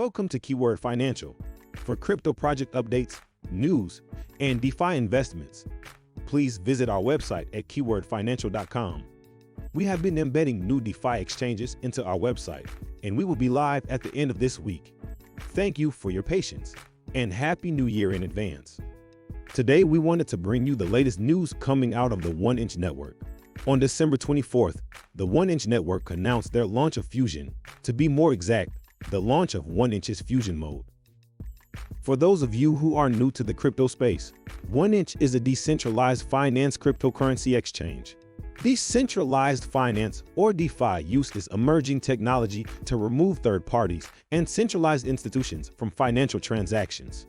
Welcome to Keyword Financial. For crypto project updates, news, and DeFi investments, please visit our website at keywordfinancial.com. We have been embedding new DeFi exchanges into our website, and we will be live at the end of this week. Thank you for your patience, and Happy New Year in advance. Today, we wanted to bring you the latest news coming out of the 1inch Network. On December 24th, the 1inch Network announced their launch of Fusion. To be more exact, the launch of 1inch's Fusion mode. For those of you who are new to the crypto space, 1inch is a decentralized finance cryptocurrency exchange. Decentralized finance, or DeFi, uses emerging technology to remove third parties and centralized institutions from financial transactions.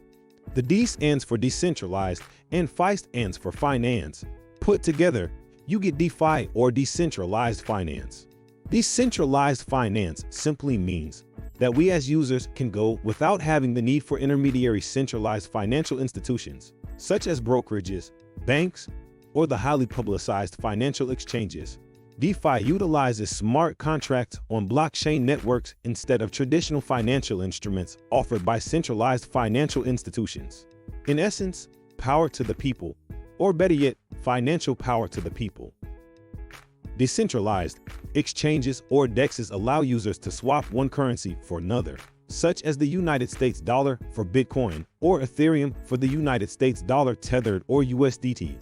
The D stands for decentralized and Fi stands for finance. Put together, you get DeFi, or decentralized finance. Decentralized finance simply means that we as users can go without having the need for intermediary centralized financial institutions, such as brokerages, banks, or the highly publicized financial exchanges. DeFi utilizes smart contracts on blockchain networks instead of traditional financial instruments offered by centralized financial institutions. In essence, power to the people, or better yet, financial power to the people. Decentralized exchanges or DEXs allow users to swap one currency for another, such as the United States dollar for Bitcoin or Ethereum for the United States dollar tethered or USDT.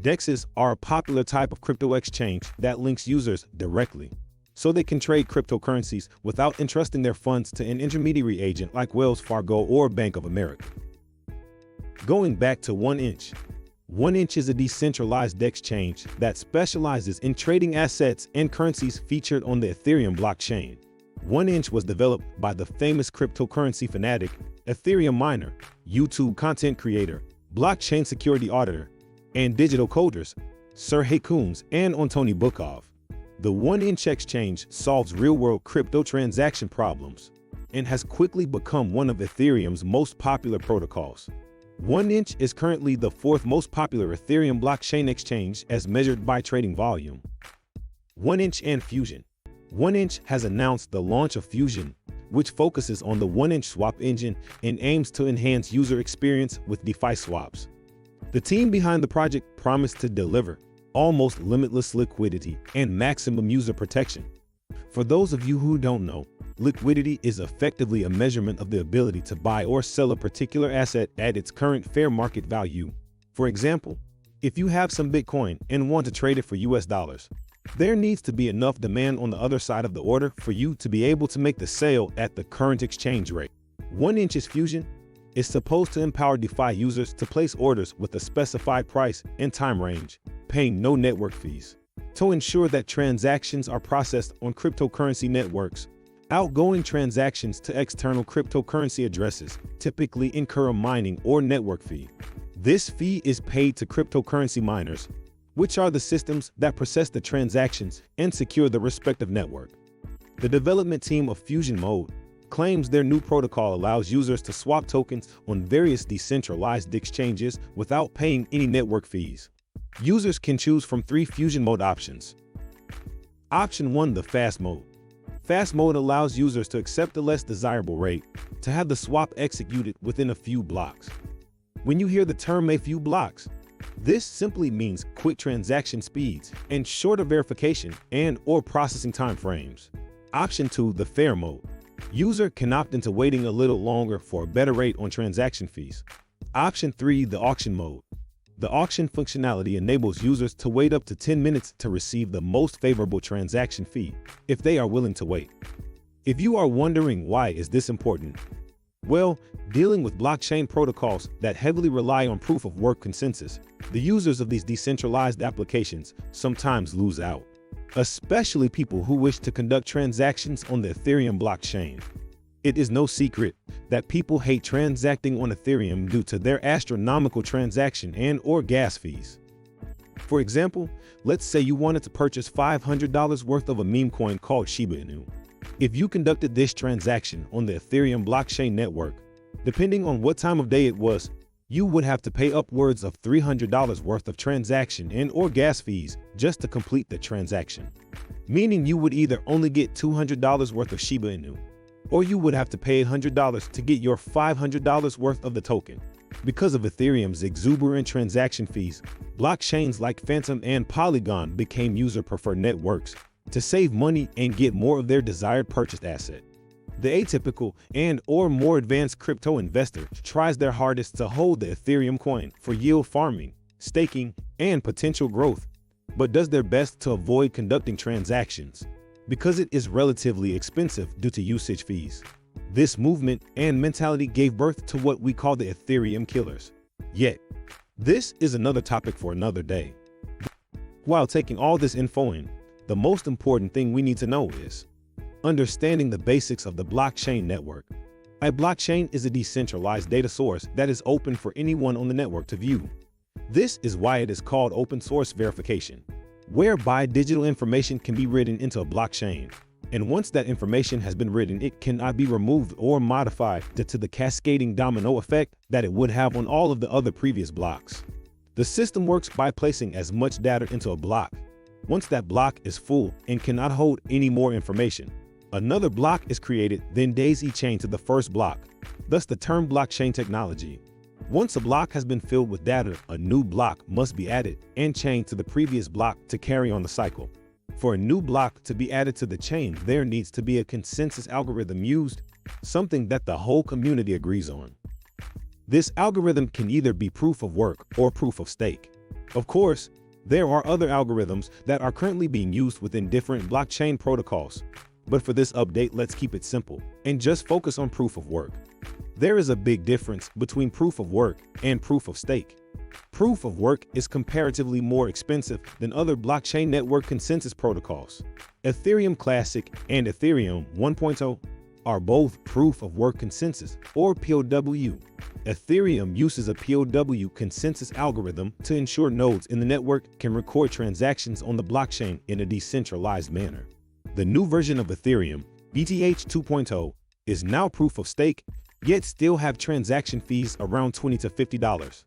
DEXs are a popular type of crypto exchange that links users directly, so they can trade cryptocurrencies without entrusting their funds to an intermediary agent like Wells Fargo or Bank of America. Going back to 1inch. 1inch is a decentralized exchange that specializes in trading assets and currencies featured on the Ethereum blockchain. 1inch was developed by the famous cryptocurrency fanatic, Ethereum miner, YouTube content creator, blockchain security auditor, and digital coders, Sergey Kunz and Antony Bukov. The 1inch exchange solves real-world crypto transaction problems and has quickly become one of Ethereum's most popular protocols. 1inch is currently the fourth most popular Ethereum blockchain exchange as measured by trading volume. 1inch and Fusion. 1inch has announced the launch of Fusion, which focuses on the 1inch swap engine and aims to enhance user experience with DeFi swaps. The team behind the project promised to deliver almost limitless liquidity and maximum user protection. For those of you who don't know, liquidity is effectively a measurement of the ability to buy or sell a particular asset at its current fair market value. For example, if you have some Bitcoin and want to trade it for US dollars, there needs to be enough demand on the other side of the order for you to be able to make the sale at the current exchange rate. 1inch's Fusion is supposed to empower DeFi users to place orders with a specified price and time range, paying no network fees. To ensure that transactions are processed on cryptocurrency networks, outgoing transactions to external cryptocurrency addresses typically incur a mining or network fee. This fee is paid to cryptocurrency miners, which are the systems that process the transactions and secure the respective network. The development team of Fusion Mode claims their new protocol allows users to swap tokens on various decentralized exchanges without paying any network fees. Users can choose from 3 Fusion Mode options. Option 1, the Fast Mode. Fast Mode allows users to accept a less desirable rate to have the swap executed within a few blocks. When you hear the term a few blocks, this simply means quick transaction speeds and shorter verification and/or processing time frames. Option 2, the Fair Mode. User can opt into waiting a little longer for a better rate on transaction fees. Option 3, the Auction Mode. The auction functionality enables users to wait up to 10 minutes to receive the most favorable transaction fee, if they are willing to wait. If you are wondering why is this important, well, dealing with blockchain protocols that heavily rely on proof of work consensus, the users of these decentralized applications sometimes lose out, especially people who wish to conduct transactions on the Ethereum blockchain. It is no secret that people hate transacting on Ethereum due to their astronomical transaction and/or gas fees. For example, let's say you wanted to purchase $500 worth of a meme coin called Shiba Inu. If you conducted this transaction on the Ethereum blockchain network, depending on what time of day it was, you would have to pay upwards of $300 worth of transaction and/or gas fees just to complete the transaction, meaning you would either only get $200 worth of Shiba Inu or you would have to pay $100 to get your $500 worth of the token. Because of Ethereum's exuberant transaction fees, blockchains like Phantom and Polygon became user-preferred networks to save money and get more of their desired purchased asset. The atypical and/or more advanced crypto investor tries their hardest to hold the Ethereum coin for yield farming, staking, and potential growth, but does their best to avoid conducting transactions because it is relatively expensive due to usage fees. This movement and mentality gave birth to what we call the Ethereum killers. Yet, this is another topic for another day. While taking all this info in, the most important thing we need to know is understanding the basics of the blockchain network. A blockchain is a decentralized data source that is open for anyone on the network to view. This is why it is called open source verification, whereby digital information can be written into a blockchain. And once that information has been written, it cannot be removed or modified due to the cascading domino effect that it would have on all of the other previous blocks. The system works by placing as much data into a block. Once that block is full and cannot hold any more information, another block is created, then daisy chained to the first block, thus the term blockchain technology. Once a block has been filled with data, a new block must be added and chained to the previous block to carry on the cycle. For a new block to be added to the chain, there needs to be a consensus algorithm used, something that the whole community agrees on. This algorithm can either be proof of work or proof of stake. Of course, there are other algorithms that are currently being used within different blockchain protocols, but for this update, let's keep it simple and just focus on proof of work. There is a big difference between proof of work and proof of stake. Proof of work is comparatively more expensive than other blockchain network consensus protocols. Ethereum Classic and Ethereum 1.0 are both proof of work consensus, or POW. Ethereum uses a POW consensus algorithm to ensure nodes in the network can record transactions on the blockchain in a decentralized manner. The new version of Ethereum, ETH 2.0, is now proof of stake, yet still have transaction fees around $20 to $50.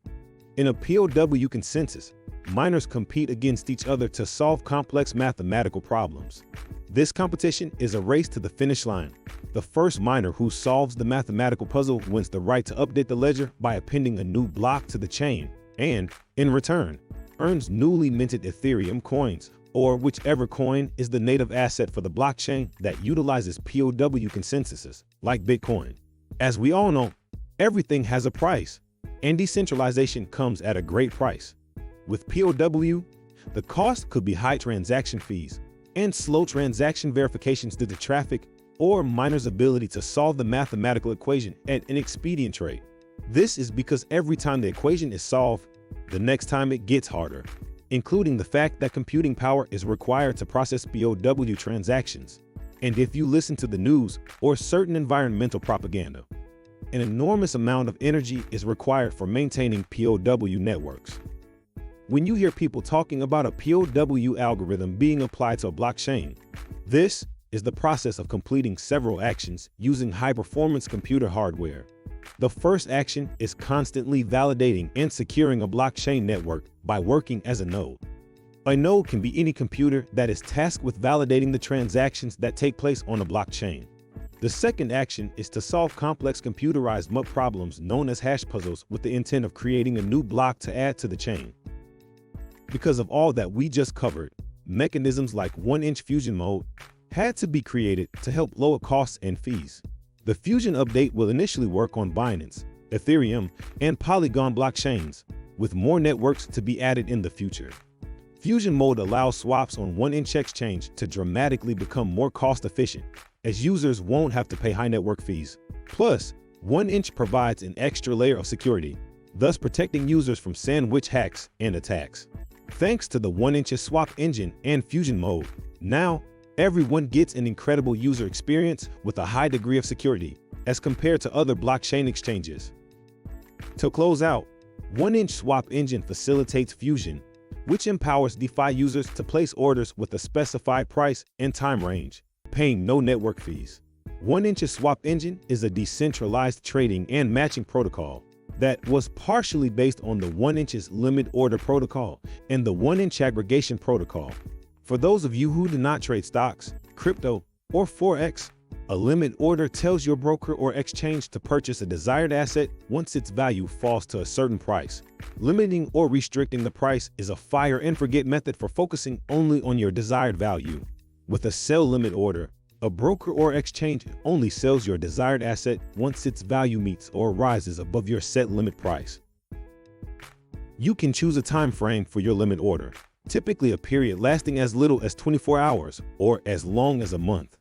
In a POW consensus, miners compete against each other to solve complex mathematical problems. This competition is a race to the finish line. The first miner who solves the mathematical puzzle wins the right to update the ledger by appending a new block to the chain and, in return, earns newly minted Ethereum coins, or whichever coin is the native asset for the blockchain that utilizes POW consensuses, like Bitcoin. As we all know, everything has a price, and decentralization comes at a great price. With POW, the cost could be high transaction fees and slow transaction verifications due to traffic or miners' ability to solve the mathematical equation at an expedient rate. This is because every time the equation is solved, the next time it gets harder, including the fact that computing power is required to process POW transactions. And if you listen to the news or certain environmental propaganda, an enormous amount of energy is required for maintaining POW networks. When you hear people talking about a POW algorithm being applied to a blockchain, this is the process of completing several actions using high-performance computer hardware. The first action is constantly validating and securing a blockchain network by working as a node. A node can be any computer that is tasked with validating the transactions that take place on a blockchain. The second action is to solve complex computerized problems known as hash puzzles with the intent of creating a new block to add to the chain. Because of all that we just covered, mechanisms like 1-inch fusion mode had to be created to help lower costs and fees. The Fusion update will initially work on Binance, Ethereum, and Polygon blockchains, with more networks to be added in the future. Fusion mode allows swaps on 1-inch exchange to dramatically become more cost-efficient, as users won't have to pay high network fees. Plus, 1-inch provides an extra layer of security, thus protecting users from sandwich hacks and attacks. Thanks to the 1-inch swap engine and Fusion mode, now everyone gets an incredible user experience with a high degree of security as compared to other blockchain exchanges. To close out, 1-inch swap engine facilitates Fusion, which empowers DeFi users to place orders with a specified price and time range, paying no network fees. 1-inch swap engine is a decentralized trading and matching protocol that was partially based on the 1-inch's limit order protocol and the 1-inch aggregation protocol. For those of you who do not trade stocks, crypto, or Forex, A limit order tells your broker or exchange to purchase a desired asset once its value falls to a certain price. Limiting or restricting the price is a fire and forget method for focusing only on your desired value. With a sell limit order, a broker or exchange only sells your desired asset once its value meets or rises above your set limit price. You can choose a time frame for your limit order, typically a period lasting as little as 24 hours or as long as a month.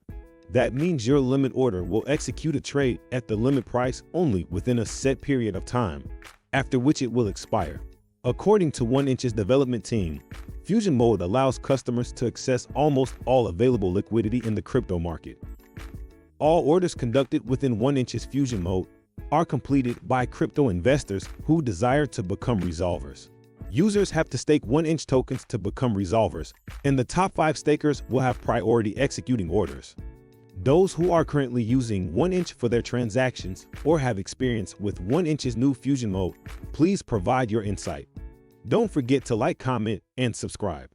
That means your limit order will execute a trade at the limit price only within a set period of time, after which it will expire. According to 1inch's development team, Fusion Mode allows customers to access almost all available liquidity in the crypto market. All orders conducted within 1inch's Fusion Mode are completed by crypto investors who desire to become resolvers. Users have to stake 1inch tokens to become resolvers, and the top 5 stakers will have priority executing orders. Those who are currently using 1inch for their transactions or have experience with 1inch's new Fusion Mode, please provide your insight. Don't forget to like, comment, and subscribe.